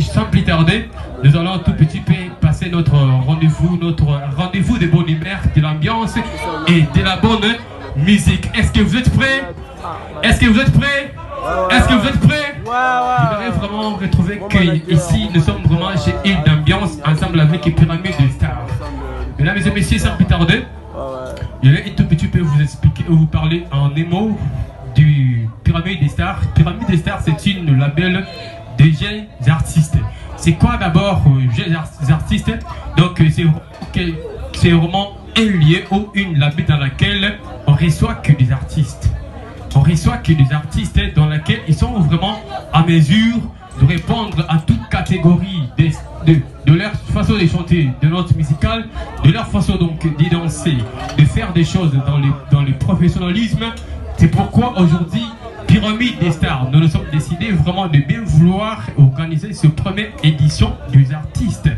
sans plus tarder, nous allons tout petit peu passer notre rendez-vous de bonne humeur, de l'ambiance et de la bonne musique. Est-ce que vous êtes prêts? Est-ce que vous êtes prêts? Est-ce que vous êtes prêts? Vous allez vraiment retrouver qu'ici, nous sommes vraiment chez une ambiance ensemble avec une pyramide de stars. Mesdames et messieurs, sans plus tarder, je vais un tout petit peu vous expliquer, vous parler en émo du Pyramide des Stars. Pyramide des Stars, c'est une label de jeunes artistes. C'est quoi d'abord jeunes artistes? Donc c'est vraiment un lieu ou une label dans laquelle on reçoit que des artistes. On reçoit que des artistes dans laquelle ils sont vraiment à mesure de répondre à toute catégorie de leur façon de chanter, de notes musicales, de leur façon donc de danser, de faire des choses dans le professionnalisme. C'est pourquoi aujourd'hui, Pyramide des Stars, nous nous sommes décidés vraiment de bien vouloir organiser cette première édition des artistes.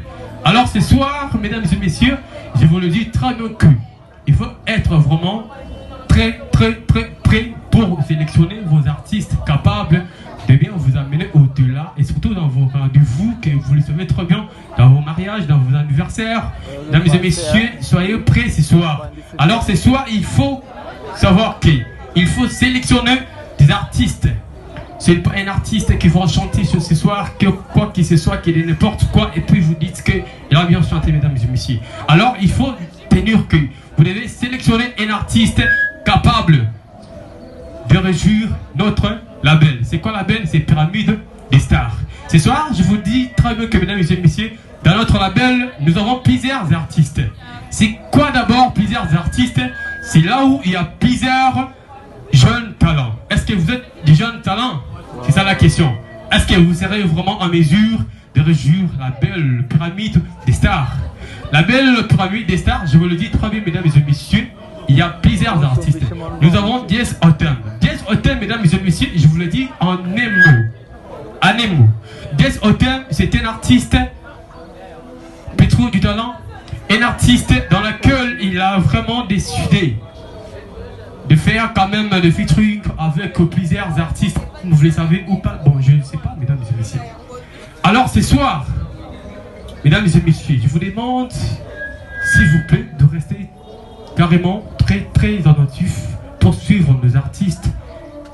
Alors ce soir, mesdames et messieurs, je vous le dis très bien que il faut être vraiment très prêt pour sélectionner vos artistes capables de bien vous amener au-delà et surtout dans vos rendez-vous, que vous le savez très bien, dans vos mariages, dans vos anniversaires. Mesdames et messieurs, soyez prêts ce soir. Alors ce soir, il faut savoir qu'il faut sélectionner des artistes. C'est pas un artiste qui va chanter ce soir, que quoi que ce soit, qu'il est n'importe quoi, et puis vous dites qu'il a bien chanté, mesdames et messieurs. Alors il faut tenir que vous devez sélectionner un artiste capable de réjouir notre label. C'est quoi label? C'est Pyramide des Stars. Ce soir, je vous dis très bien que, mesdames et messieurs, dans notre label, nous avons plusieurs artistes. C'est quoi d'abord plusieurs artistes? C'est là où il y a plusieurs jeunes talents. Est-ce que vous êtes des jeunes talents? C'est ça la question. Est-ce que vous serez vraiment en mesure de réjouir la belle Pyramide des Stars? La belle Pyramide des Stars, je vous le dis très bien, mesdames et messieurs, il y a plusieurs artistes. Nous avons Jess Autumn. Jess Autumn, mesdames et messieurs, je vous le dis en un mot. Jess Autumn, c'est un artiste pétro du talent, un artiste dans lequel il a vraiment décidé de faire quand même des featuring avec plusieurs artistes, vous le savez ou pas. Bon, je ne sais pas, mesdames et messieurs. Alors ce soir, mesdames et messieurs, je vous demande, s'il vous plaît, de rester carrément très attentif pour suivre nos artistes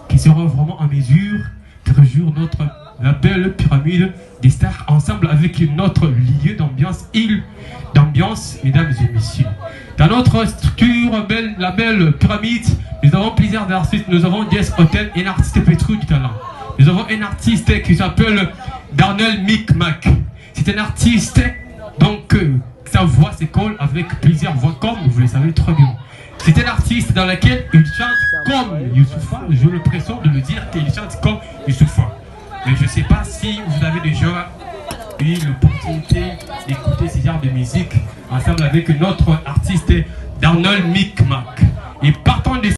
qui seront vraiment en mesure de réjouir notre label Pyramide des Stars ensemble avec notre lieu d'ambiance, île d'ambiance, mesdames et messieurs. Dans notre structure label Pyramide, nous avons plusieurs artistes. Nous avons Jess Hotel, un artiste pétro du talent. Nous avons un artiste qui s'appelle Darnell Micmac. C'est un artiste donc sa voix se colle avec plusieurs voix, comme vous le savez très bien. C'est un artiste dans lequel il chante comme Youssoupha. J'ai l'impression de le dire qu'il chante comme Youssoupha. Mais je ne sais pas si vous avez déjà eu l'opportunité d'écouter ce genre de musique ensemble avec notre artiste Darnell Micmac. Et partant de